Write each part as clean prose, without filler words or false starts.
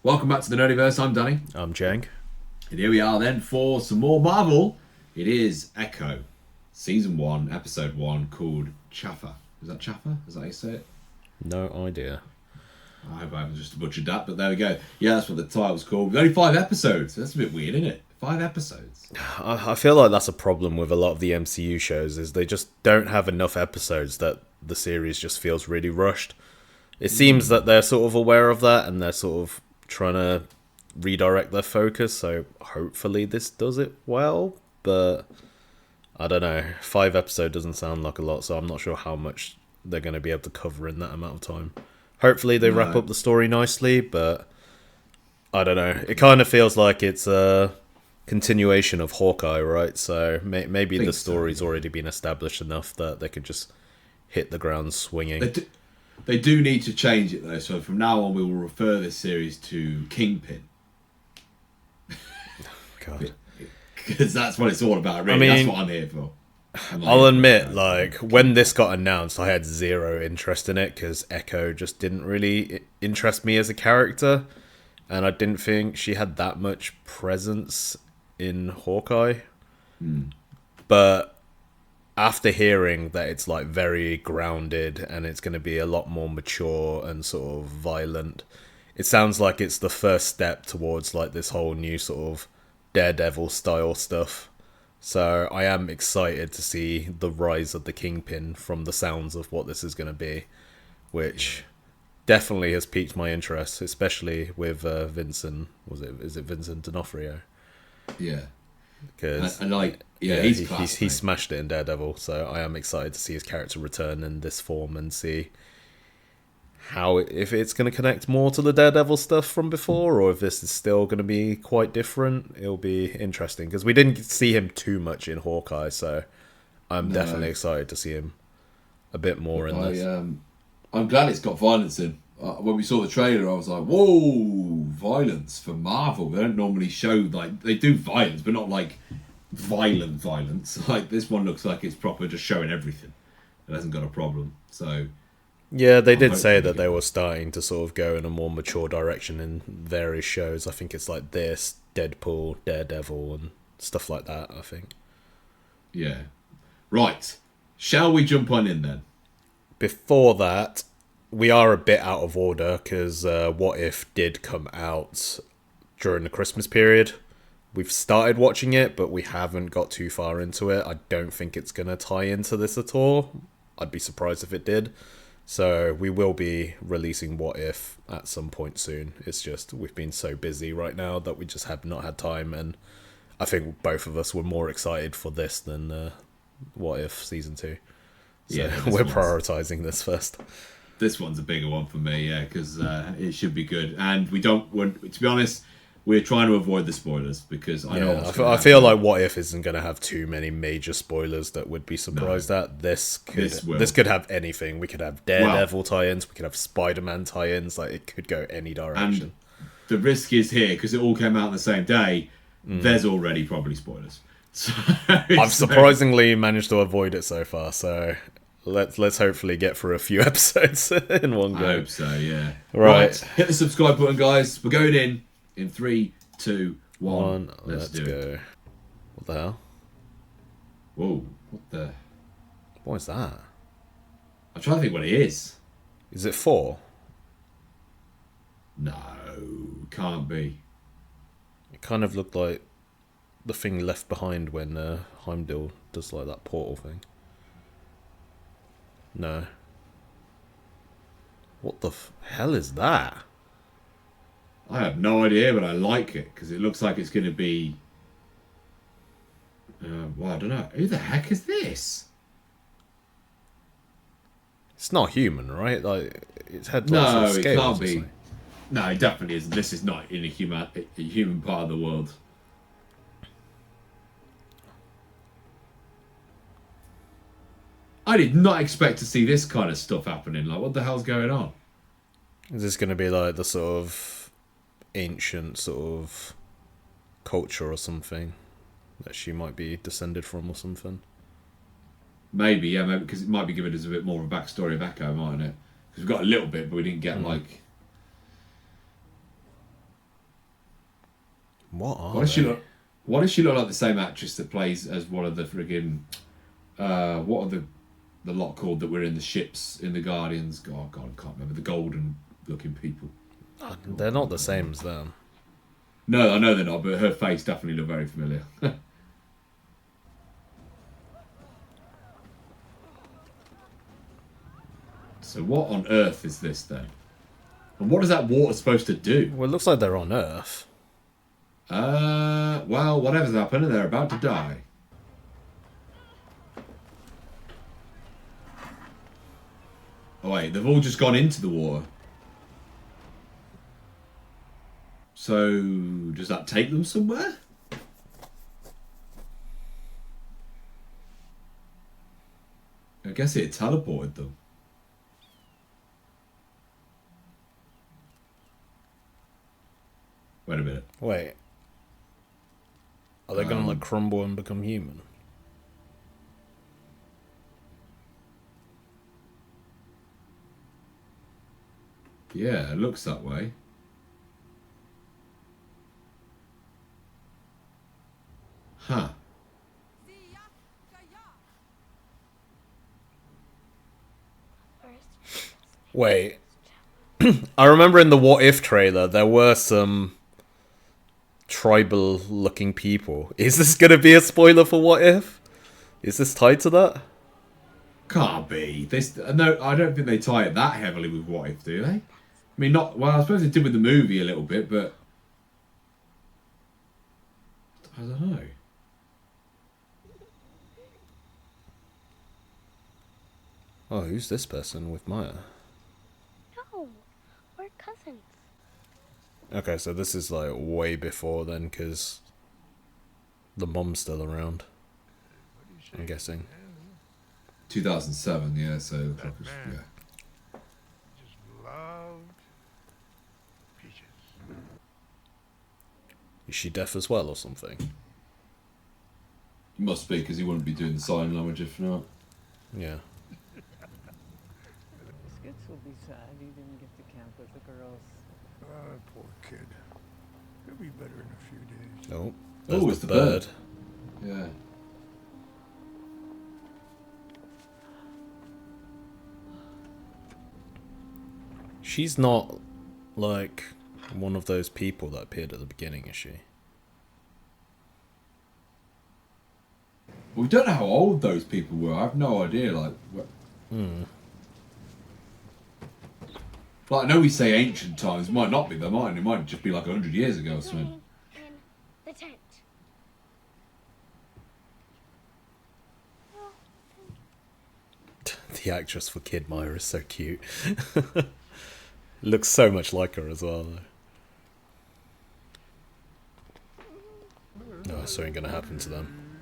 Welcome back to the Nerdiverse. I'm Danny. I'm Jank. And here we are then for some more Marvel. It is Echo, Season 1, Episode 1, called CHAFA. Is that CHAFA? Is that how you say it? No idea. I hope I haven't just butchered that, but there we go. Yeah, that's what the title's called. Only 5 episodes. That's a bit weird, isn't it? 5 episodes. I feel like that's a problem with a lot of the MCU shows, is they just don't have enough episodes that the series just feels really rushed. It seems that they're sort of aware of that and they're sort of trying to redirect their focus, so hopefully this does it well, but I don't know. 5 episodes doesn't sound like a lot, so I'm not sure how much they're going to be able to cover in that amount of time. Hopefully they wrap up the story nicely, but I don't know. It kind of feels like it's a continuation of Hawkeye, right? So maybe the story's already been established enough that they could just hit the ground swinging. They do need to change it, though, so from now on we will refer this series to Kingpin. God. Because that's what it's all about, really. That's what I'm here for. I'll admit, like, when this got announced, I had zero interest in it because Echo just didn't really interest me as a character, and I didn't think she had that much presence in Hawkeye. But after hearing that it's like very grounded and it's going to be a lot more mature and sort of violent, it sounds like it's the first step towards like this whole new sort of Daredevil style stuff. So I am excited to see the rise of the Kingpin from the sounds of what this is going to be, which definitely has piqued my interest, especially with Vincent. Is it Vincent D'Onofrio? Yeah. Because he smashed it in Daredevil, so I am excited to see his character return in this form and see if it's going to connect more to the Daredevil stuff from before, or if this is still going to be quite different. It'll be interesting because we didn't see him too much in Hawkeye, so I'm definitely excited to see him a bit more in this. I'm glad it's got violence in. When we saw the trailer, I was like, whoa, violence for Marvel. They don't normally show, like, they do violence, but not like violent violence. Like, this one looks like it's proper, just showing everything. It hasn't got a problem. So, yeah, they did say that they were starting to sort of go in a more mature direction in various shows. I think it's like this, Deadpool, Daredevil, and stuff like that, I think. Yeah. Right. Shall we jump on in then? Before that, we are a bit out of order because What If did come out during the Christmas period. We've started watching it, but we haven't got too far into it. I don't think it's going to tie into this at all. I'd be surprised if it did. So we will be releasing What If at some point soon. It's just we've been so busy right now that we just have not had time, and I think both of us were more excited for this than What If Season 2. So we're prioritising this first. This one's a bigger one for me, yeah, because it should be good. And we don't want, to be honest, we're trying to avoid the spoilers because I feel like What If isn't going to have too many major spoilers that would be surprised at. This could have anything. We could have Daredevil tie-ins. We could have Spider-Man tie-ins. Like, it could go any direction. And the risk is here because it all came out on the same day. There's already probably spoilers. So, I've surprisingly managed to avoid it so far. So let's hopefully get through a few episodes in one go. I hope so. Yeah. Right. Hit the subscribe button, guys. We're going in 3, 2, 1. Let's do go. It. What the hell? Whoa! What the? What is that? I'm trying to think what it is. Is it 4? No, can't be. It kind of looked like the thing left behind when Heimdall does like that portal thing. No. What the hell is that? I have no idea, but I like it because it looks like it's going to be. Well, I don't know. Who the heck is this? It's not human, right? Like, it's had no, of it can't be. No, it definitely isn't. This is not in a human part of the world. I did not expect to see this kind of stuff happening. Like, what the hell's going on? Is this going to be like the sort of ancient sort of culture or something that she might be descended from or something? Maybe, yeah, maybe because it might be giving us a bit more of a backstory of Echo, mightn't it? Because we've got a little bit, but we didn't get like. What are What does they? she look? What does she look like? The same actress that plays as one of the friggin' what are the lot called that were in the ships in the Guardians? Oh God, I can't remember the golden looking people. They're not the same as them. No, I know they're not, but her face definitely looked very familiar. So what on earth is this then? And what is that water supposed to do? Well, it looks like they're on Earth. Well, whatever's happened, they're about to die. Oh wait, they've all just gone into the water. So, does that take them somewhere? I guess it teleported them. Wait a minute. Wait. Are they gonna like crumble and become human? Yeah, it looks that way. Huh. Wait. I remember in the What If trailer there were some tribal looking people. Is this gonna be a spoiler for What If? Is this tied to that? Can't be. This no, I don't think they tie it that heavily with What If, do they? I mean, not well. I suppose they did with the movie a little bit, but I don't know. Oh, who's this person with Maya? No, we're cousins. Okay, so this is like way before then, because the mom's still around. I'm guessing. 2007, yeah. So yeah. Just loved peaches. Is she deaf as well or something? He must be because he wouldn't be doing the sign language if not. Yeah. Skits will be sad he didn't get to camp with the girls. Poor kid. He'll be better in a few days. Oh, Oh, there's it's the bird. Yeah. She's not like one of those people that appeared at the beginning, is she? We don't know how old those people were. I have no idea. Like, like I know we say ancient times. It might not be. They might. It might just be like 100 years ago or something. In the tent. The actress for Kid Maya is so cute. Looks so much like her as well, though. No, something gonna happen to them.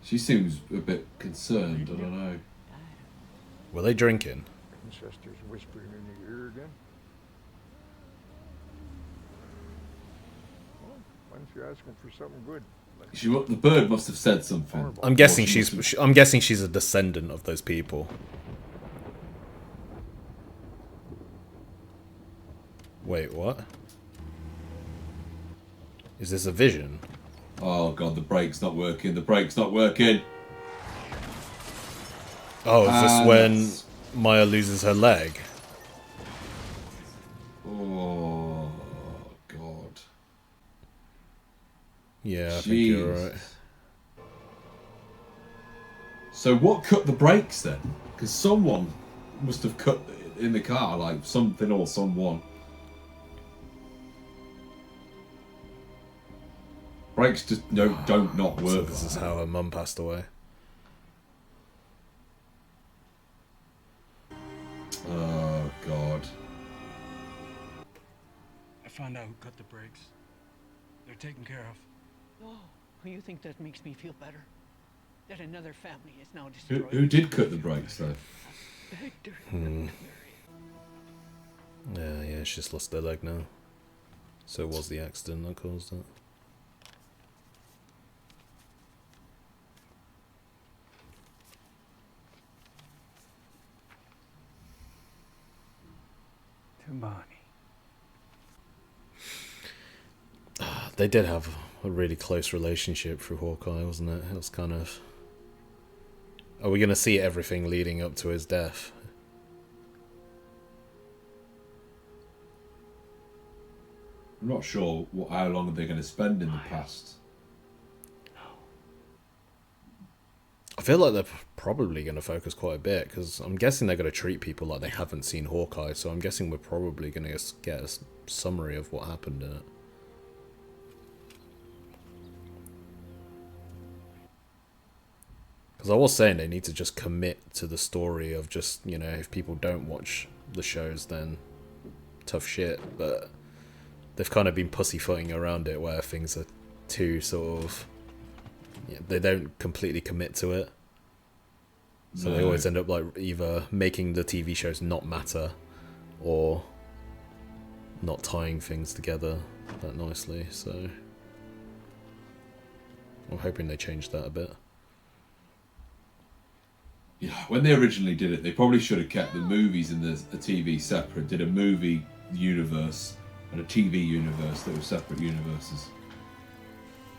She seems a bit concerned. I don't know. Were they drinking? Ancestors whispering in your ear again. Well, why don't you ask them for something good? Like The bird must have said something. I'm guessing Or she must have- I'm guessing she's a descendant of those people. Wait, what? Is this a vision? Oh god, the brake's not working. The brake's not working. Oh, is this when that's- Maya loses her leg? Oh god. Yeah, I think you're Jeez. right. So what cut the brakes then? Because someone must have cut in the car, like something or someone. Brakes just don't not So work. this like is that. how her mum passed away. Oh god. I found out who cut the brakes. They're taken care of. Oh, you think that makes me feel better? That another family is now Who destroyed. did cut the brakes though? Victor. Yeah, she's lost her leg now. So it was the accident that caused it. To Bonnie. They did have a really close relationship through Hawkeye, wasn't it? It was kind of... Are we going to see everything leading up to his death? I'm not sure how long they're going to spend in the past. I feel like they're probably going to focus quite a bit, because I'm guessing they're going to treat people like they haven't seen Hawkeye, so I'm guessing we're probably going to get a summary of what happened in it. Because I was saying they need to just commit to the story of just, you know, if people don't watch the shows, then tough shit. But they've kind of been pussyfooting around it where things are too sort of... Yeah, they don't completely commit to it. So they always end up like either making the TV shows not matter or not tying things together that nicely. So I'm hoping they change that a bit. Yeah, when they originally did it, they probably should have kept the movies and the TV separate. Did a movie universe and a TV universe that were separate universes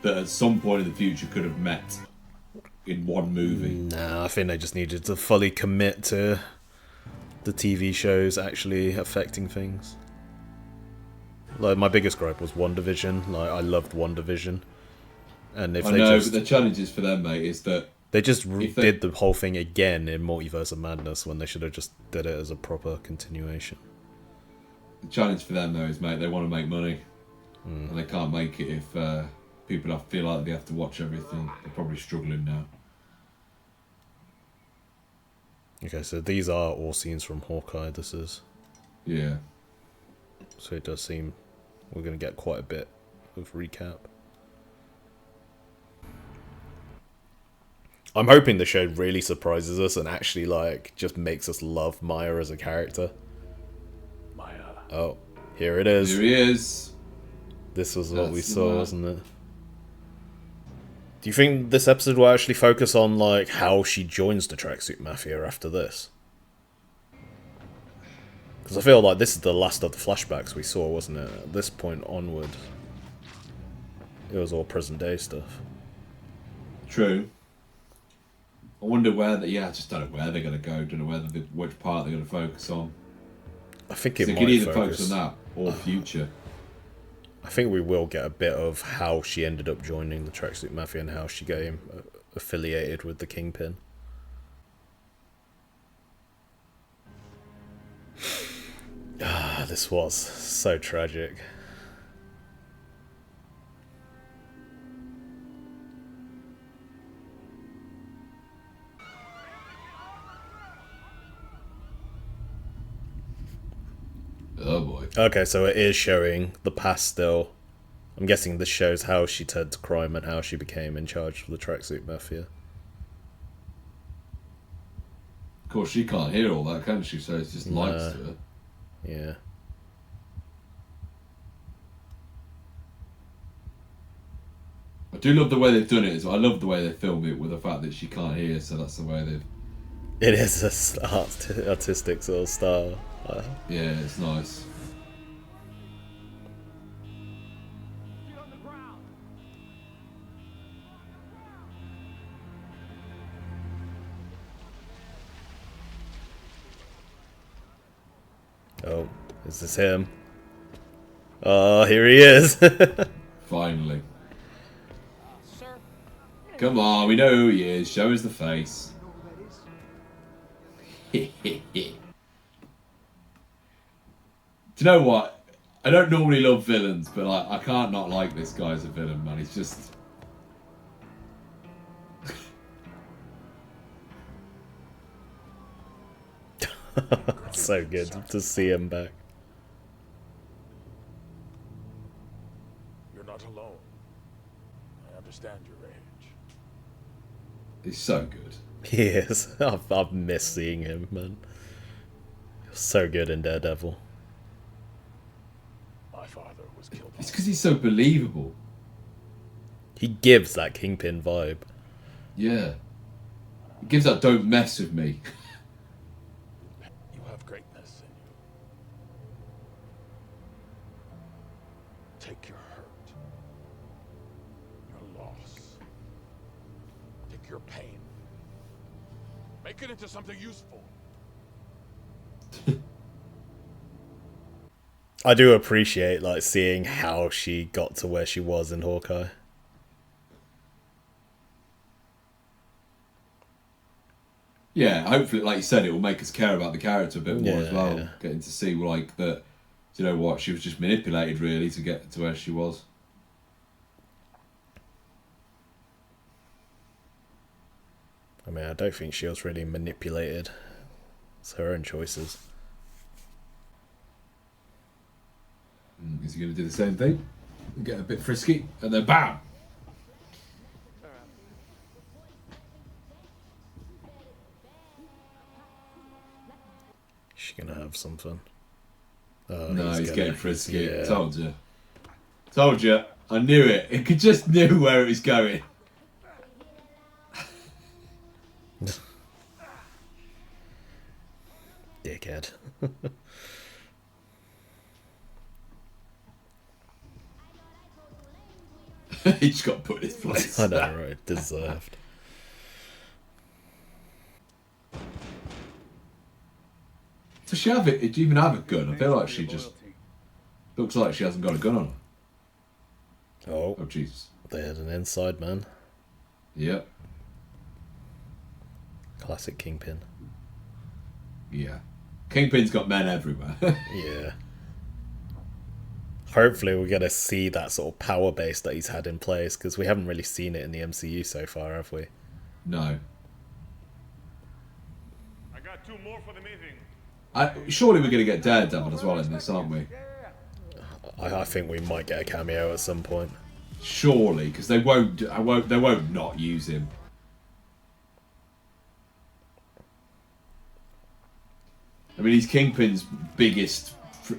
that at some point in the future could have met in one movie. Nah, I think they just needed to fully commit to the TV shows actually affecting things. Like, my biggest gripe was WandaVision. Like, I loved WandaVision. And if I they know, just... but the challenge is for them, mate, is that they just did the whole thing again in Multiverse of Madness when they should have just did it as a proper continuation. the challenge for them, though, is, mate, they want to make money. And they can't make it if people feel like they have to watch everything. They're probably struggling now. Okay, so these are all scenes from Hawkeye, this is. Yeah. So it does seem we're going to get quite a bit of recap. I'm hoping the show really surprises us and actually, like, just makes us love Maya as a character. Maya. Oh, here it is. Here he is. This was what we That's the saw, man. wasn't it? Do you think this episode will actually focus on, like, how she joins the Tracksuit Mafia after this? Because I feel like this is the last of the flashbacks we saw, wasn't it? At this point onward, it was all present day stuff. True. I wonder where I just don't know where they're going to go. Don't know which part they're going to focus on. I think So it they might can either focus focus on that or future. I think we will get a bit of how she ended up joining the Tracksuit Mafia and how she became affiliated with the Kingpin. This was so tragic. Oh boy. Okay, so it is showing the past still. I'm guessing this shows how she turned to crime and how she became in charge of the Tracksuit Mafia. Of course, she can't hear all that, can she? So it's just lights to her. Yeah. I do love the way they've done it. I love the way they film it with the fact that she can't hear, so that's the way they've... It is a artistic sort of style. Yeah, it's nice. Oh, is this him? Oh, here he is. Finally. Sir? Come on, we know who he is. Show us the face. Do you know what? I don't normally love villains, but I can't not like this guy as a villain, man. He's just... So good to see him back. You're not alone. I understand your age. He's so good. He is. I've missed seeing him, man. He was so good in Daredevil. My father was killed. It's because he's so believable. He gives that Kingpin vibe. Yeah. He gives that don't mess with me. You have greatness in you. Take your hurt loss. Take your pain. Make it into something useful. I do appreciate like seeing how she got to where she was in Hawkeye. Yeah, hopefully, like you said, it will make us care about the character a bit more as well. Yeah. Getting to see like that, you know what, she was just manipulated really to get to where she was. I mean, I don't think she was really manipulated. It's her own choices. Is he going to do the same thing? Get a bit frisky, and then BAM! She's gonna have something. Oh, No, he's gonna- getting frisky. yeah. Told you. Told you. I knew it. It could just knew where it was going. Dickhead. He just got put in his place. I know, right? Deserved. Does she have it? Do you even have a gun? I feel like she just looks like she hasn't got a gun on her. Oh, Oh, Jesus. they had an inside man. Yep. Classic Kingpin. Yeah. Kingpin's got men everywhere. Yeah. Hopefully we're going to see that sort of power base that he's had in place, because we haven't really seen it in the MCU so far, have we? No. I got 2 more for the meeting. Surely we're going to get Daredevil as well in this, aren't we? I think we might get a cameo at some point. Surely, because they won't not use him. I mean, he's Kingpin's biggest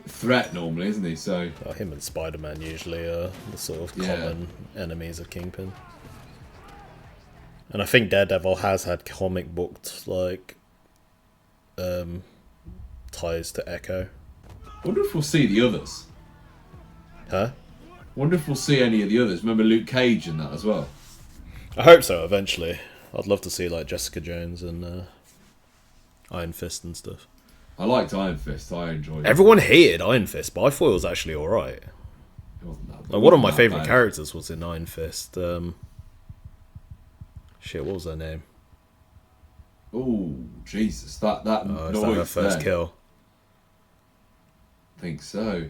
threat normally, isn't he? So Well, him and Spider-Man usually are the sort of Yeah. common enemies of Kingpin. And I think Daredevil has had comic booked, like, ties to Echo. wonder if we'll see the others. Huh? Wonder if we'll see any of the others. Remember Luke Cage and that as well. I hope so, eventually. I'd love to see, like, Jessica Jones and Iron Fist and stuff. I liked Iron Fist. I enjoyed it. Everyone hated Iron Fist, but I thought it was actually alright. It wasn't that- Like, one of my wasn't that favourite bad. characters was in Iron Fist. Shit, what was her name? Oh, Jesus. That Oh, is that her noise first there. kill? I think so.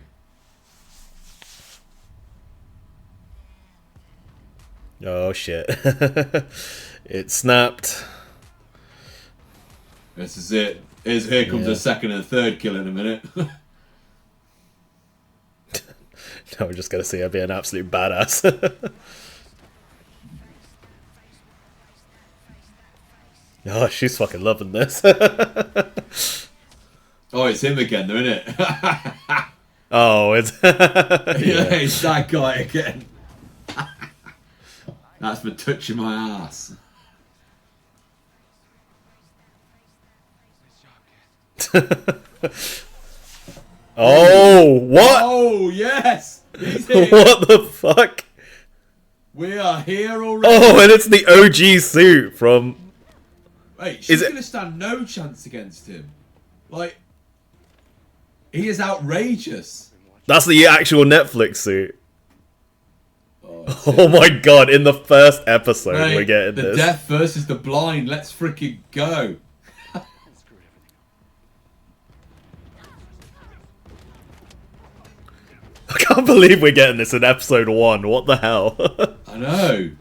Oh, shit. It snapped. This is it. Here comes Yeah. the second and third kill in a minute. Now we're just going to see her be an absolute badass. Oh, she's fucking loving this. Oh, it's him again, though, isn't it? Oh, it's... Yeah, it's that guy again. That's for touching my ass. Oh, what? Oh, yes! He's here. What the fuck? We are here already. Oh, and it's the OG suit from... Wait, she's it- going to stand no chance against him. Like, he is outrageous. That's the actual Netflix suit. Oh, Oh my god, in the first episode mate, we're getting the this. deaf versus the blind. Let's freaking go. I can't believe we're getting this in episode 1. What the hell? I know.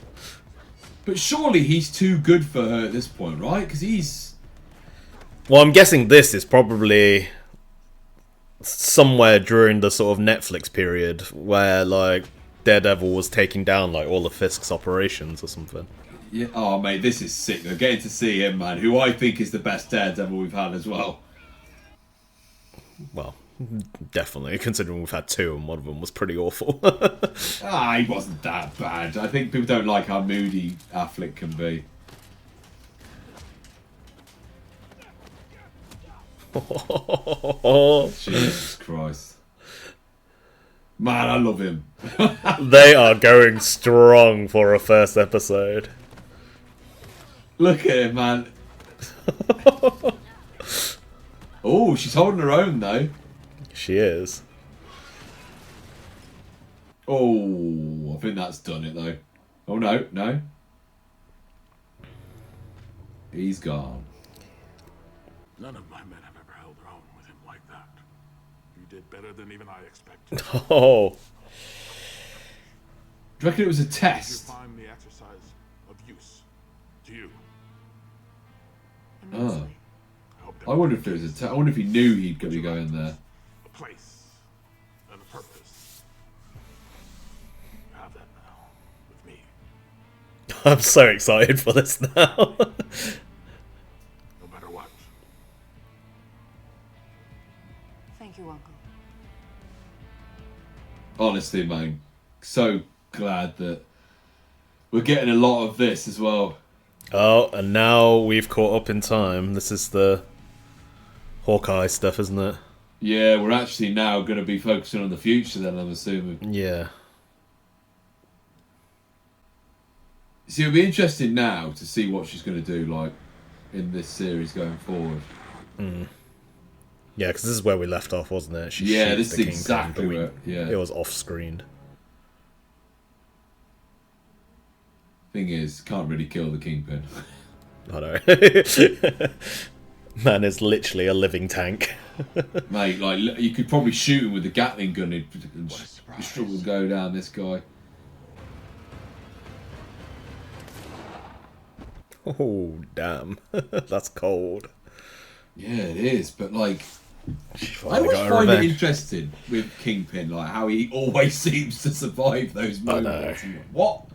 But surely he's too good for her at this point, right? Because he's... Well, I'm guessing this is probably somewhere during the sort of Netflix period where, like, Daredevil was taking down, like, all of Fisk's operations or something. Yeah. Oh, mate, this is sick. We're getting to see him, man, who I think is the best Daredevil we've had as well. Well, definitely, considering we've had 2 and one of them was pretty awful. He wasn't that bad. I think people don't like how moody Affleck can be. Jesus Christ. Man, I love him. They are going strong for a first episode. Look at him, man. Oh, she's holding her own though. She is. Oh, I think that's done it though. Oh no, no. He's gone. None of my men have ever held their own with him like that. You did better than even I expected. Oh. Do you reckon it was a Did you test? find the exercise of use to you? Oh. I hope I wonder if there was a test. I wonder if he knew he'd be going there. a place and a purpose. You have that now with me. I'm so excited for this now. No matter what. Thank you, Uncle. Honestly, man, so glad that we're getting a lot of this as well. Oh, and now we've caught up in time. This is the Hawkeye stuff, isn't it? Yeah, we're actually now going to be focusing on the future then, I'm assuming. Yeah. See, it'll be interesting now to see what she's going to do, like, in this series going forward. Yeah, because this is where we left off, wasn't it? She Yeah, shoots this the is Kingpin, exactly but we- where, yeah. It was off-screened. Thing is, can't really kill the Kingpin. I know. Man is literally a living tank. Mate, like, you could probably shoot him with a Gatling gun and surprise. struggle to go down this guy. Oh, damn. That's cold. Yeah, it is, but, like, She I finally always got her find it revenge. interesting with Kingpin, like, how he always seems to survive those I know. moments. I'm like, what?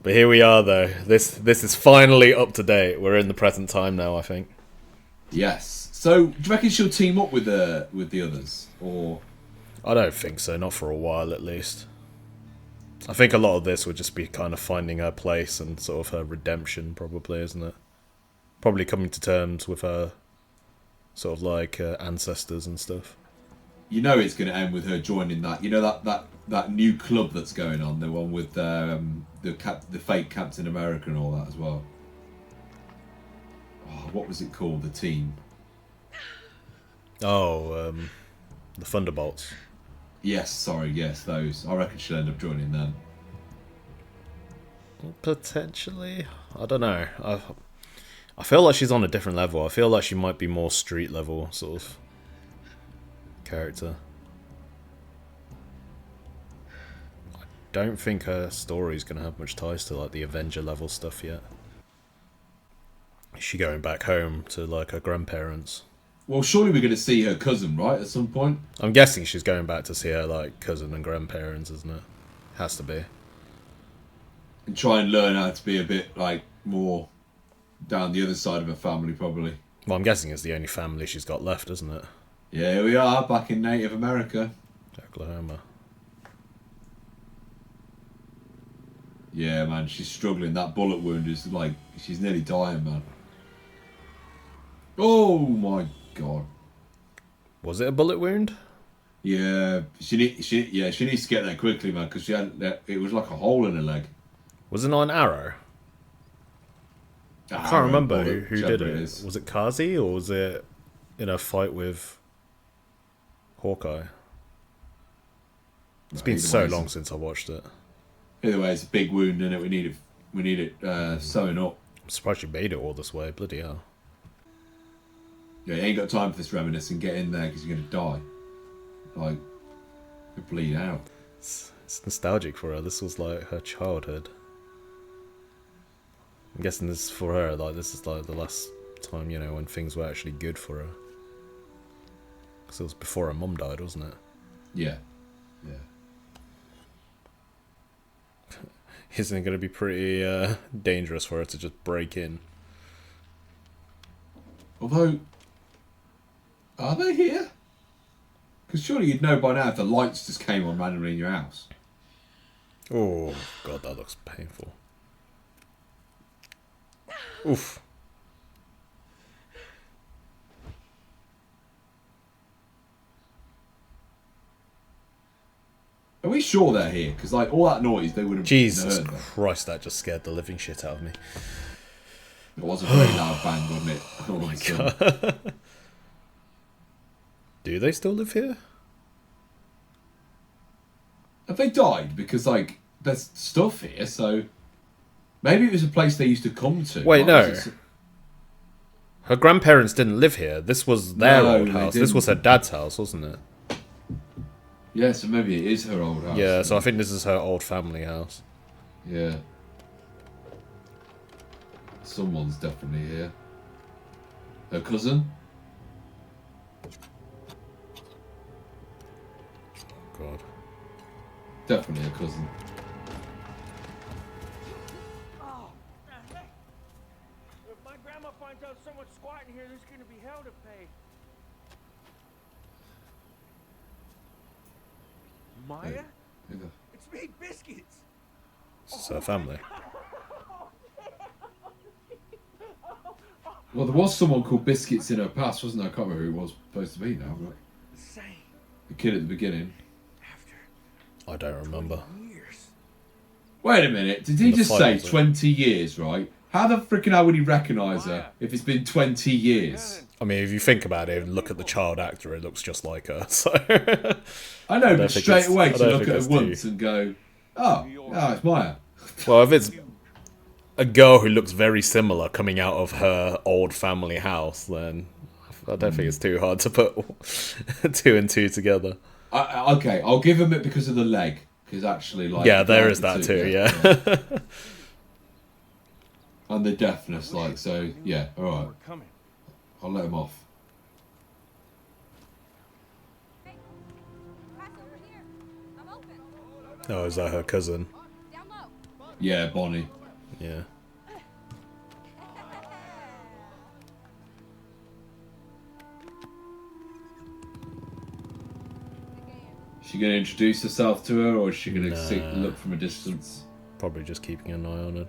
But here we are, though. This is finally up to date. We're in the present time now, I think. Yes. So, do you reckon she'll team up with the others, or? I don't think so. Not for a while, at least. I think a lot of this would just be kind of finding her place and sort of her redemption, probably, isn't it? Probably coming to terms with her sort of like ancestors and stuff. You know, it's going to end with her joining that. You know that new club that's going on, the one with the fake Captain America and all that as well. Oh, what was it called? The team. Oh, the Thunderbolts. Yes, sorry, yes, those. I reckon she'll end up joining them. Potentially, I don't know. I feel like she's on a different level. I feel like she might be more street level sort of character. I don't think her story's gonna have much ties to like the Avenger level stuff yet. Is she going back home to like her grandparents? Well, surely we're going to see her cousin, right, at some point? I'm guessing she's going back to see her like cousin and grandparents, isn't it? Has to be. And try and learn how to be a bit, like, more down the other side of her family, probably. Well, I'm guessing it's the only family she's got left, isn't it? Yeah, here we are, back in Native America. Oklahoma. Yeah, man, she's struggling. That bullet wound is, like, she's nearly dying, man. Oh, my God. Was it a bullet wound? Yeah, she needs to get there quickly, man, because it was like a hole in her leg. Was it not an arrow? I can't remember who did it. Is. Was it Kazi or was it in a fight with Hawkeye? It's been either so way, long since I watched it. Either way, it's a big wound, and we need it sewing up. I'm surprised you made it all this way. Bloody hell. Yeah, you ain't got time for this reminiscing. Get in there because you're gonna die. Like, you bleed out. It's nostalgic for her. This was like her childhood. I'm guessing this is for her. Like this is like the last time, you know, when things were actually good for her. Because it was before her mum died, wasn't it? Yeah, yeah. Isn't it going to be pretty dangerous for her to just break in? Although, are they here? Because surely you'd know by now if the lights just came on randomly in your house. Oh, God, that looks painful. Oof. Are we sure they're here? Because like all that noise, they would have Jesus heard them. Christ, that just scared the living shit out of me. It was a very loud bang, wasn't it? Oh my god. Do they still live here? Have they died? Because like there's stuff here, so maybe it was a place they used to come to. Wait, Like, no. was it- Her grandparents didn't live here. This was their No, old they house. This was her dad's house, wasn't it? Yeah, so maybe it is her old house. Yeah, so I think this is her old family house. Yeah. Someone's definitely here. Her cousin? God. Definitely her cousin. Oh, heck. If my grandma finds out someone's squatting here, there's gonna be hell to pay. Maya? Who the- It's me, Biscuits! This is her family. Well, there was someone called Biscuits in her past, wasn't there? I can't remember who it was supposed to be now. But The same. the kid at the beginning. After I don't remember. years. Wait a minute. Did he The just say finals, 20 years, right? How the frickin' hell would he recognise her if it's been 20 years? I mean, if you think about it and look at the child actor, it looks just like her. So I know, but think straight it's- away I to don't look think at her it's once too- and go, oh, it's Maya. well, if it's a girl who looks very similar coming out of her old family house, then I don't think it's too hard to put two and two together. Okay, I'll give him it because of the leg. Because actually, like... Yeah, there the is that two, too, yeah. And the deafness, like, so, yeah, alright. We're coming. I'll let him off. Hey, pass over here. I'm open. Oh, is that her cousin? Down low. Yeah, Bonnie. Yeah. Is she going to introduce herself to her, or is she going to Nah. look from a distance? Probably just keeping an eye on her.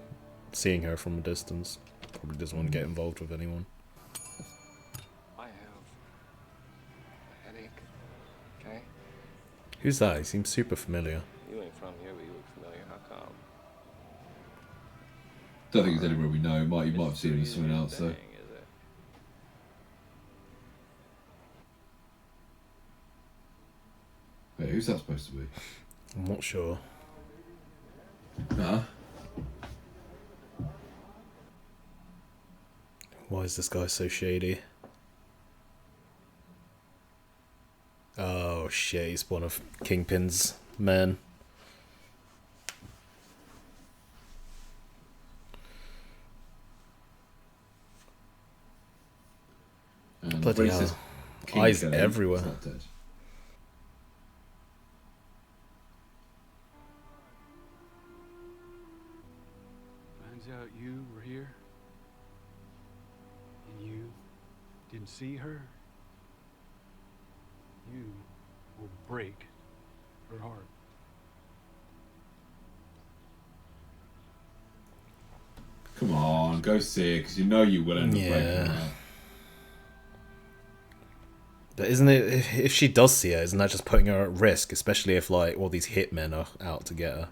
Seeing her from a distance. Probably doesn't want to get involved with anyone. I have a headache. Okay? Who's that? He seems super familiar. You ain't from here, but you look familiar. How come? Don't think it's anywhere we know. You might have seen him somewhere else, though. Thing, is it? Wait, who's that supposed to be? I'm not sure. Huh? Why is this guy so shady? Oh shit, he's one of Kingpin's men. And Bloody where it hell. says King Eyes Kelly, everywhere. it's not dead. Finds out you were here. And you didn't see her. You will break her heart. Come on, go see it, because you know you will end up Yeah. breaking her. But isn't it, if she does see her, isn't that just putting her at risk? Especially if, like, all these hitmen are out to get her.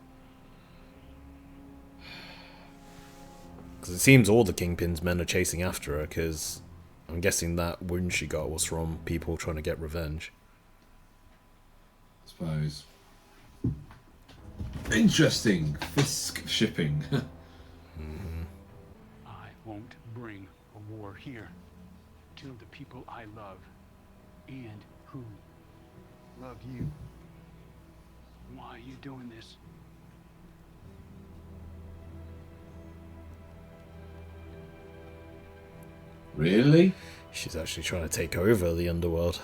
Because it seems all the Kingpin's men are chasing after her, because I'm guessing that wound she got was from people trying to get revenge. I suppose. Interesting. Fisk shipping. I won't bring a war here. Kill the people I love and who love you. Why are you doing this? Really? She's actually trying to take over the underworld.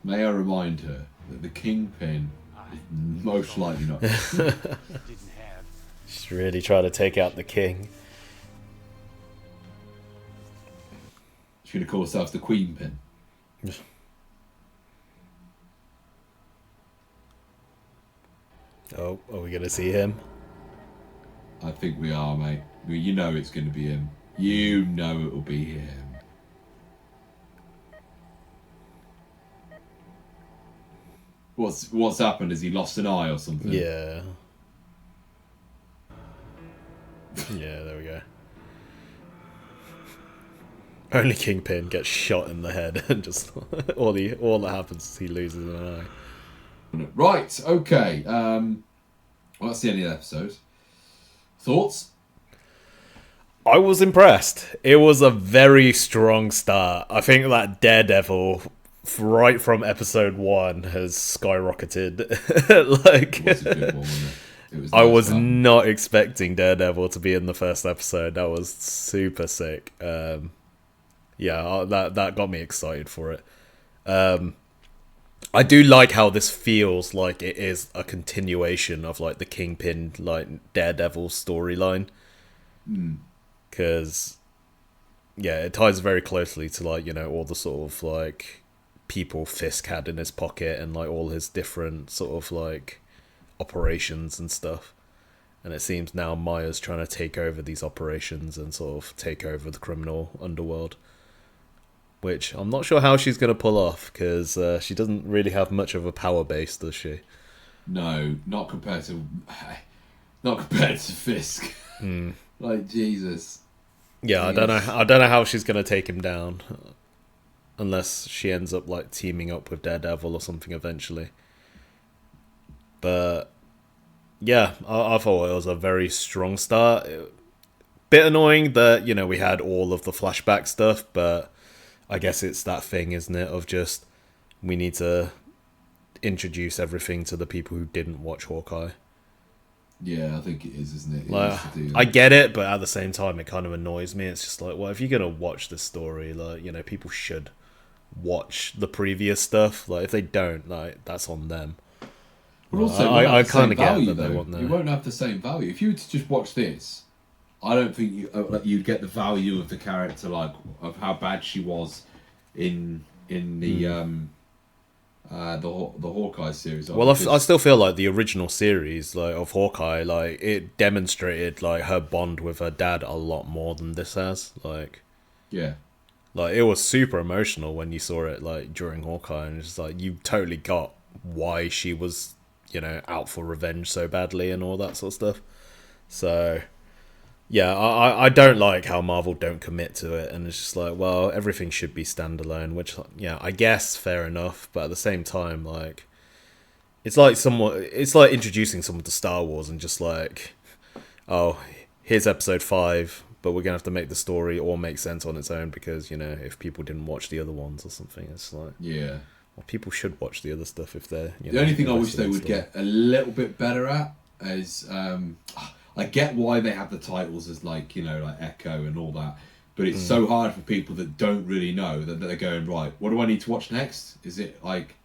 May I remind her that the Kingpin is most likely not. Didn't have. She's really trying to take out the king. She's going to call herself the Queen Pin. Oh, are we going to see him? I think we are, mate. Well, you know it's going to be him. You know it'll be him. what's happened? Is he lost an eye or something? Yeah. Yeah, there we go. Only Kingpin gets shot in the head, and just all that happens is he loses an eye. Right. Okay. Well, that's the end of the episode. Thoughts? I was impressed. It was a very strong start. I think that Daredevil, right from episode 1, has skyrocketed. Like, It was a good one, wasn't it? It was I nice was to have. not expecting Daredevil to be in the first episode. That was super sick. Yeah, that got me excited for it. I do like how this feels like it is a continuation of like the Kingpin, like Daredevil storyline. Because, yeah, it ties very closely to like, you know, all the sort of like people Fisk had in his pocket and like all his different sort of like operations and stuff. And it seems now Maya's trying to take over these operations and sort of take over the criminal underworld. Which I'm not sure how she's going to pull off, because she doesn't really have much of a power base, does she? No, not compared to Fisk. Like, Jesus. Yeah, I don't know how she's going to take him down, unless she ends up like teaming up with Daredevil or something eventually. But yeah, I thought it was a very strong start. Bit annoying that, you know, we had all of the flashback stuff, but I guess it's that thing, isn't it, of just we need to introduce everything to the people who didn't watch Hawkeye. Yeah, I think it is, isn't it? Like, I get it, but at the same time, it kind of annoys me. It's just like, well, if you're gonna watch this story, like, you know, people should watch the previous stuff. Like, if they don't, like, that's on them. But also, I kind of get value, that they though. want that. You won't have the same value if you were to just watch this. I don't think you'd get the value of the character, like of how bad she was in the Hawkeye series. Well, I still feel like the original series, like of Hawkeye, like it demonstrated like her bond with her dad a lot more than this has. Like, yeah, like it was super emotional when you saw it, like during Hawkeye, and it's just like you totally got why she was, you know, out for revenge so badly and all that sort of stuff. So yeah, I don't like how Marvel don't commit to it, and it's just like, well, everything should be standalone, which, yeah, I guess fair enough, but at the same time, like, it's like introducing someone to Star Wars and just like, oh, here's episode 5, but we're gonna have to make the story all make sense on its own because, you know, if people didn't watch the other ones or something, it's like, yeah. Well, people should watch the other stuff if they're, you know, The only thing I wish invested they in would story. get a little bit better at is I get why they have the titles as like, you know, like Echo and all that, but it's so hard for people that don't really know that they're going, right, what do I need to watch next? Is it like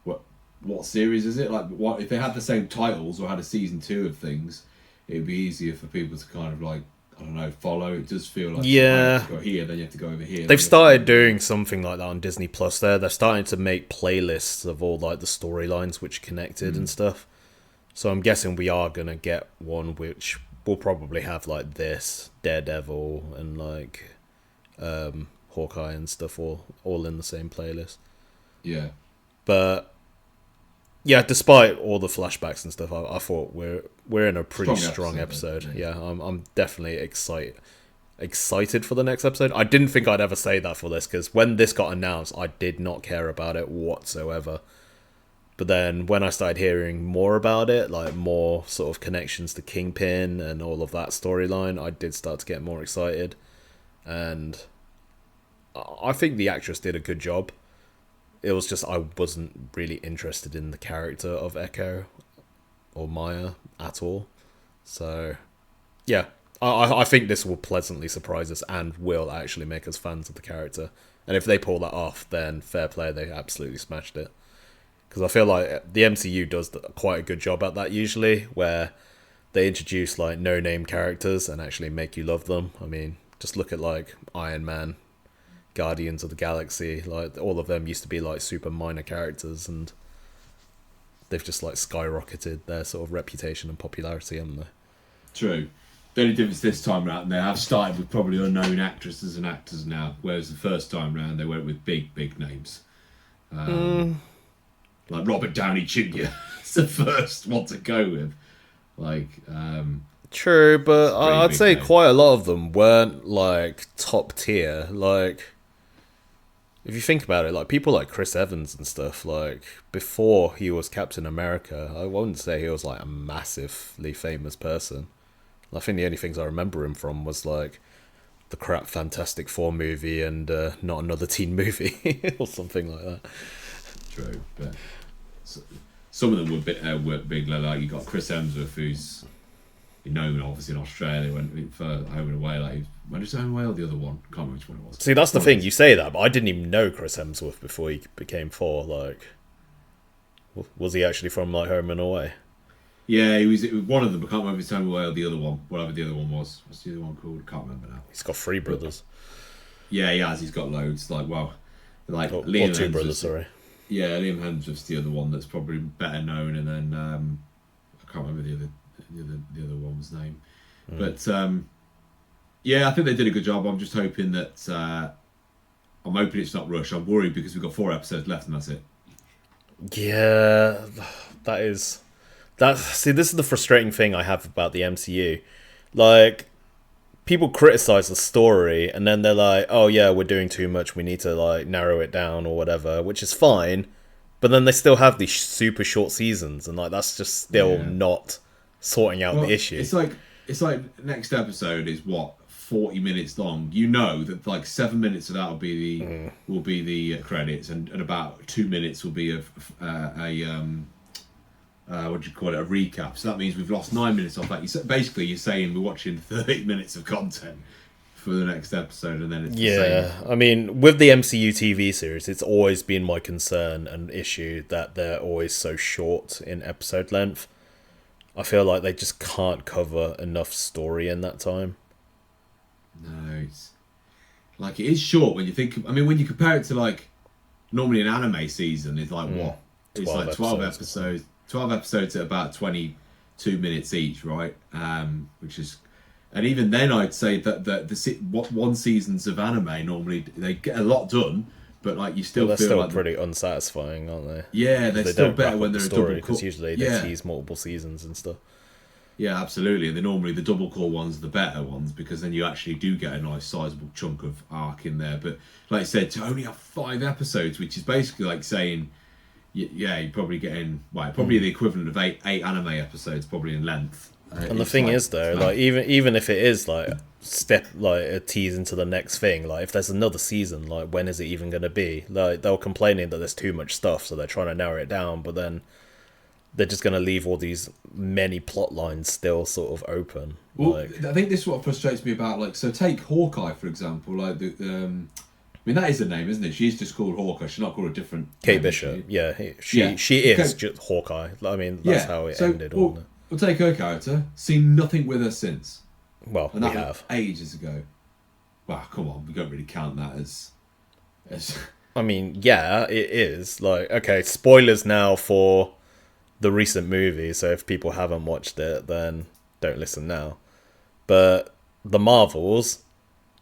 what series is it? Like, what if they had the same titles or had a season 2 of things, it would be easier for people to kind of like, I don't know, follow. It does feel like, Yeah. you have to go here, then you have to go over here. They've started doing something like that on Disney Plus there. They're starting to make playlists of all like the storylines which connected and stuff. So I'm guessing we are going to get one which will probably have like this, Daredevil and like Hawkeye and stuff all in the same playlist. Yeah. But yeah, despite all the flashbacks and stuff, I thought we're in a pretty strong episode. Yeah, I'm definitely excited for the next episode. I didn't think I'd ever say that for this, because when this got announced, I did not care about it whatsoever. But then when I started hearing more about it, like more sort of connections to Kingpin and all of that storyline, I did start to get more excited. And I think the actress did a good job. It was just I wasn't really interested in the character of Echo or Maya at all. So, yeah, I think this will pleasantly surprise us and will actually make us fans of the character. And if they pull that off, then fair play, they absolutely smashed it. Because I feel like the MCU does quite a good job at that usually, where they introduce like no-name characters and actually make you love them. I mean, just look at like Iron Man, Guardians of the Galaxy, like all of them used to be like super minor characters, and they've just like skyrocketed their sort of reputation and popularity, haven't they? True. The only difference this time around, they have started with probably unknown actresses and actors now, whereas the first time round they went with big names. like Robert Downey Jr. is the first one to go with. Like, true, but pretty I'd big say name. quite a lot of them weren't like top tier. Like, if you think about it, like people like Chris Evans and stuff, like before he was Captain America, I wouldn't say he was like a massively famous person. I think the only things I remember him from was like the crap Fantastic Four movie and Not Another Teen Movie or something like that. True, but some of them were big. Like you got Chris Hemsworth, who's known obviously in Australia, went for Home and Away. Like, when did Home and Away or the other one? Can't remember which one it was. See, that's the thing. You say that, but I didn't even know Chris Hemsworth before he became Thor. Like, was he actually from like Home and Away? Yeah, it was one of them. I can't remember if it's Home and Away or the other one. Whatever the other one was. What's the other one called? I can't remember now. He's got three brothers. Yeah, he has. He's got loads. Like, well, like Or Liam two Hemsworth's- brothers, sorry. Yeah, Liam Hemsworth's the other one that's probably better known, and then I can't remember the other one's name. But yeah, I think they did a good job. I'm just hoping that I'm hoping it's not rushed. I'm worried because we've got 4 episodes left and that's it. Yeah, see, this is the frustrating thing I have about the MCU. Like, people criticize the story and then they're like, oh yeah, we're doing too much, we need to like narrow it down or whatever, which is fine, but then they still have these super short seasons and like that's just still not sorting out the issue. It's like next episode is what, 40 minutes long. You know that like 7 minutes of that will be the credits, and about 2 minutes will be what do you call it, a recap. So that means we've lost 9 minutes off that. Basically, you're saying we're watching 30 minutes of content for the next episode, and then it's the same. I mean, with the MCU TV series, it's always been my concern and issue that they're always so short in episode length. I feel like they just can't cover enough story in that time. No, it's like, it is short when you think. I mean, when you compare it to like normally an anime season, it's like what? It's like 12 episodes. 12 episodes at about 22 minutes each, right? Which is, and even then, I'd say that what one seasons of anime normally they get a lot done, but like you still they're feel still like pretty unsatisfying, aren't they? Yeah, they're they still don't better wrap when up they're the a story double because core. usually they tease multiple seasons and stuff. Yeah, absolutely. And then normally the double core ones are the better ones because then you actually do get a nice sizable chunk of arc in there. But like I said, to only have 5 episodes, which is basically like saying, yeah, you're probably getting probably the equivalent of eight anime episodes, probably in length. And the thing is, though, like even if it is like a tease into the next thing, like if there's another season, like when is it even going to be? Like they're complaining that there's too much stuff, so they're trying to narrow it down, but then they're just going to leave all these many plot lines still sort of open. Well, like, I think this is what frustrates me about, like, so take Hawkeye for example. Like I mean, that is the name, isn't it? She's just called Hawkeye. She's not called a different. Kate Bishop, she is just Hawkeye. I mean, that's how it ended. We'll take her character. Seen nothing with her since. Well, and that we was have ages ago. Wow, come on, we don't really count that as. I mean, yeah, it is. Like, okay, spoilers now for the recent movie, so if people haven't watched it, then don't listen now. But the Marvels,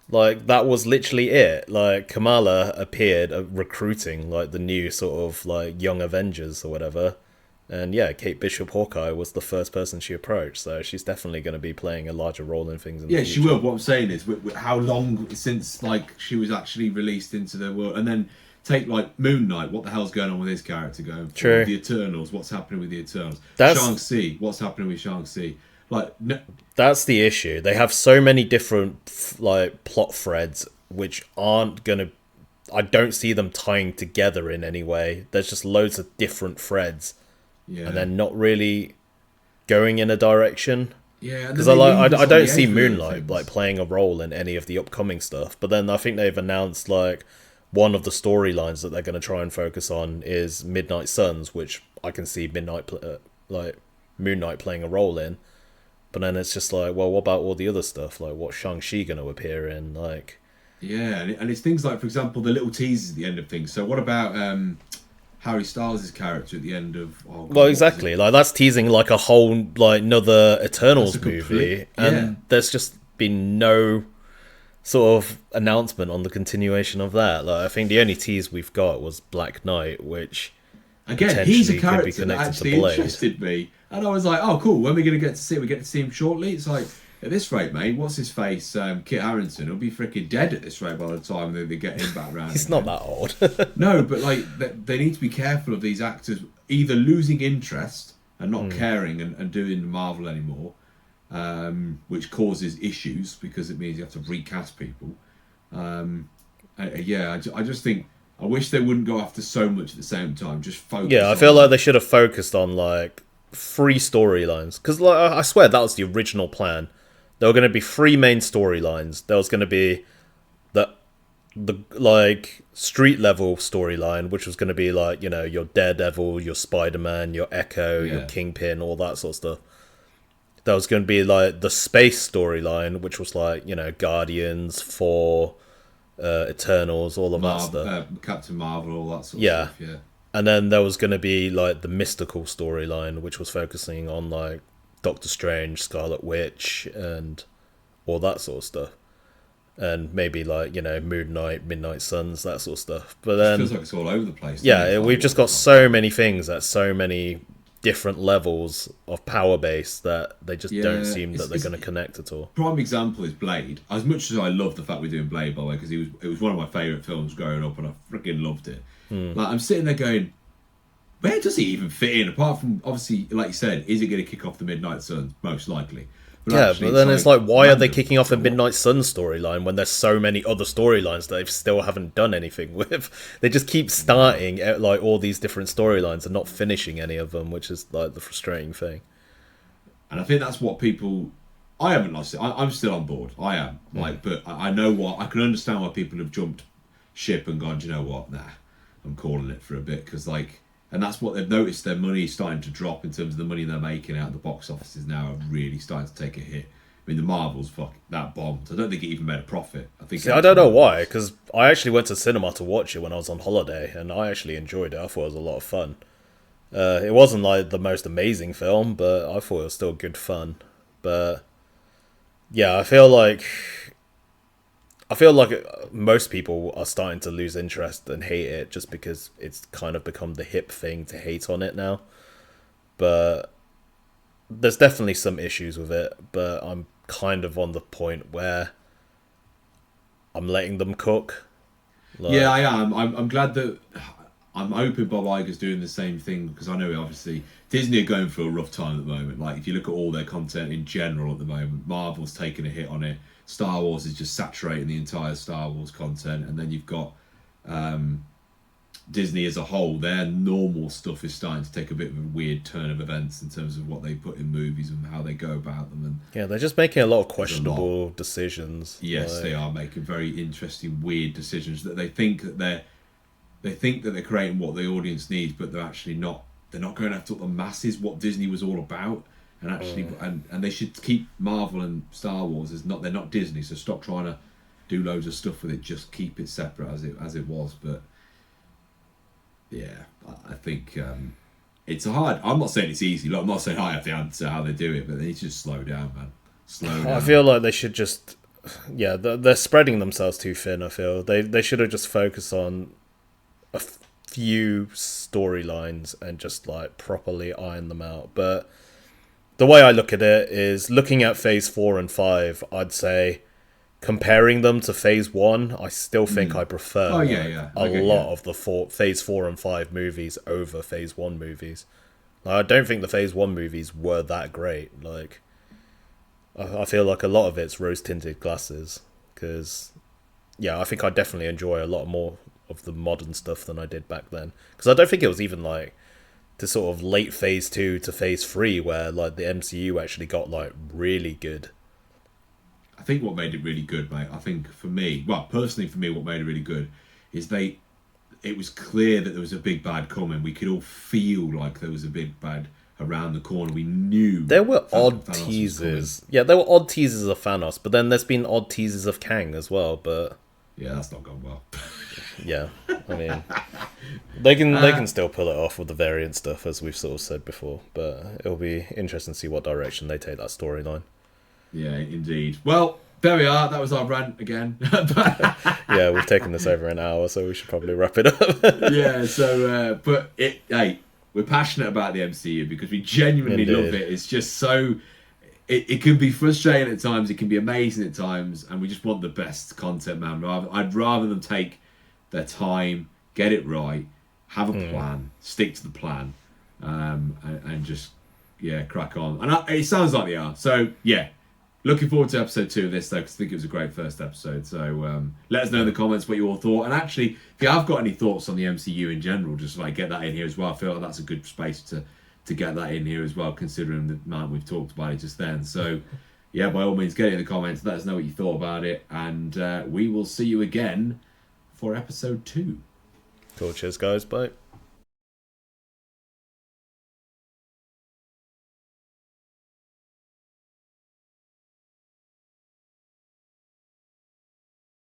like, that was literally it. Like, Kamala appeared recruiting, like, the new sort of, like, Young Avengers or whatever. And yeah, Kate Bishop Hawkeye was the first person she approached, so she's definitely going to be playing a larger role in things in the future. She will. What I'm saying is, how long since, like, she was actually released into the world, and then take like Moon Knight. What the hell's going on with his character going? True. The Eternals. What's happening with the Eternals? That's... Shang-Chi. What's happening with Shang-Chi? Like, no... That's the issue. They have so many different like plot threads which aren't gonna. I don't see them tying together in any way. There's just loads of different threads, and they're not really going in a direction. Yeah, because I don't see Moonlight like playing a role in any of the upcoming stuff. But then I think they've announced like one of the storylines that they're going to try and focus on is Midnight Suns, which I can see Moon Knight playing a role in. But then it's just like, well, what about all the other stuff? Like, what's Shang-Chi going to appear in? Like, yeah, and it's things like, for example, the little teasers at the end of things. So what about Harry Styles' character at the end of? Oh, God, well, exactly. Like that's teasing like a whole like another Eternals movie, and there's just been no sort of announcement on the continuation of that. Like, I think the only tease we've got was Black Knight, which again, he's a potentially could be character that connected to actually Blade. interested me, and I was like, oh cool, when are we going to get to see? We get to see him shortly. It's like, at this rate, mate, what's his face? Kit Harington will be freaking dead at this rate by the time they get him back round. He's again. not that old. No, but like they need to be careful of these actors either losing interest and not caring and doing Marvel anymore, which causes issues because it means you have to recast people. I just think I wish they wouldn't go after so much at the same time. Just focus. Yeah, I feel like they should have focused on like 3 storylines, because like I swear that was the original plan. There were going to be 3 main storylines. There was going to be the like street level storyline, which was going to be like, you know, your Daredevil, your Spider-Man, your Echo, your Kingpin, all that sort of stuff. There was going to be like the space storyline, which was like, you know, Guardians, Thor, Eternals, all of that stuff. Captain Marvel, all that sort of stuff. Yeah. And then there was going to be like the mystical storyline, which was focusing on like Doctor Strange, Scarlet Witch, and all that sort of stuff. And maybe like, you know, Moon Knight, Midnight Suns, that sort of stuff. But then It feels like it's all over the place. yeah, we've just got so many things at so many different levels of power base that they just don't seem that they're going to connect at all. Prime example is Blade. As much as I love the fact we're doing Blade, by the way, because it was one of my favourite films growing up, and I freaking loved it. Like, I'm sitting there going, where does he even fit in? Apart from, obviously, like you said, is it going to kick off the Midnight Suns? Most likely. But then it's like, why are they kicking off a Midnight Suns storyline when there's so many other storylines that they still haven't done anything with? They just keep starting at like all these different storylines and not finishing any of them, which is like the frustrating thing. And I think that's what people... I haven't lost it. I'm still on board. I am. But I know what... I can understand why people have jumped ship and gone, do you know what? Nah, I'm calling it for a bit. Because, like... And that's what they've noticed. Their money is starting to drop in terms of the money they're making out of the box offices now are really starting to take a hit. I mean, the Marvels, that bombed. I don't think it even made a profit. I don't know why, because I actually went to cinema to watch it when I was on holiday, and I actually enjoyed it. I thought it was a lot of fun. It wasn't like the most amazing film, but I thought it was still good fun. But yeah, I feel like most people are starting to lose interest and hate it just because it's kind of become the hip thing to hate on it now. But there's definitely some issues with it, but I'm kind of on the point where I'm letting them cook. Yeah, I am. I'm glad that... I'm hoping Bob Iger's doing the same thing, because I know obviously Disney are going through a rough time at the moment. Like, if you look at all their content in general at the moment, Marvel's taking a hit on it. Star Wars is just saturating the entire Star Wars content, and then you've got Disney as a whole. Their normal stuff is starting to take a bit of a weird turn of events in terms of what they put in movies and how they go about them. And yeah, they're just making a lot of questionable decisions. Yes, they are making very interesting, weird decisions that they think that they're creating what the audience needs, but they're actually not. They're not going after the masses. What Disney was all about. And actually, and they should keep Marvel and Star Wars as not. They're not Disney, so stop trying to do loads of stuff with it. Just keep it separate as it was. But yeah, I think it's hard. I'm not saying it's easy. Look, I'm not saying I have the answer how they do it, but they need to just slow down, man. Slow down. I feel like they should just, yeah, they're spreading themselves too thin. I feel they should have just focused on a few storylines and just like properly iron them out. But the way I look at it is, looking at Phase 4 and 5, I'd say comparing them to Phase 1, I still think I prefer a lot of the Phase 4 and 5 movies over Phase 1 movies. Like, I don't think the Phase 1 movies were that great. Like, I feel like a lot of it's rose-tinted glasses, because, yeah, I think I definitely enjoy a lot more of the modern stuff than I did back then. Because I don't think it was even, like, to sort of late Phase 2 to Phase 3 where like the MCU actually got like really good. I think what made it really good, mate, I think for me, well, personally for me, what made it really good is it was clear that there was a big bad coming. We could all feel like there was a big bad around the corner. We knew there were odd teasers. Yeah, there were odd teasers of Thanos, but then there's been odd teasers of Kang as well, but yeah, that's not gone well. Yeah, I mean, they can still pull it off with the variant stuff, as we've sort of said before. But it'll be interesting to see what direction they take that storyline. Yeah, indeed. Well, there we are. That was our rant again. Yeah, we've taken this over an hour, so we should probably wrap it up. Yeah. So, but hey, we're passionate about the MCU because we genuinely Indeed. love it. It's just so. It can be frustrating at times. It can be amazing at times, and we just want the best content, man. I'd rather them take their time, get it right, have a plan, stick to the plan, and just crack on. And it sounds like they are. So yeah, looking forward to episode 2 of this though, because I think it was a great first episode. So let us know in the comments what you all thought. And actually, if you have got any thoughts on the MCU in general, just like get that in here as well. I feel like that's a good space to get that in here as well, considering the amount we've talked about it just then. So yeah, by all means, get it in the comments. Let us know what you thought about it, and we will see you again for episode 2. Cool, cheers guys, bye.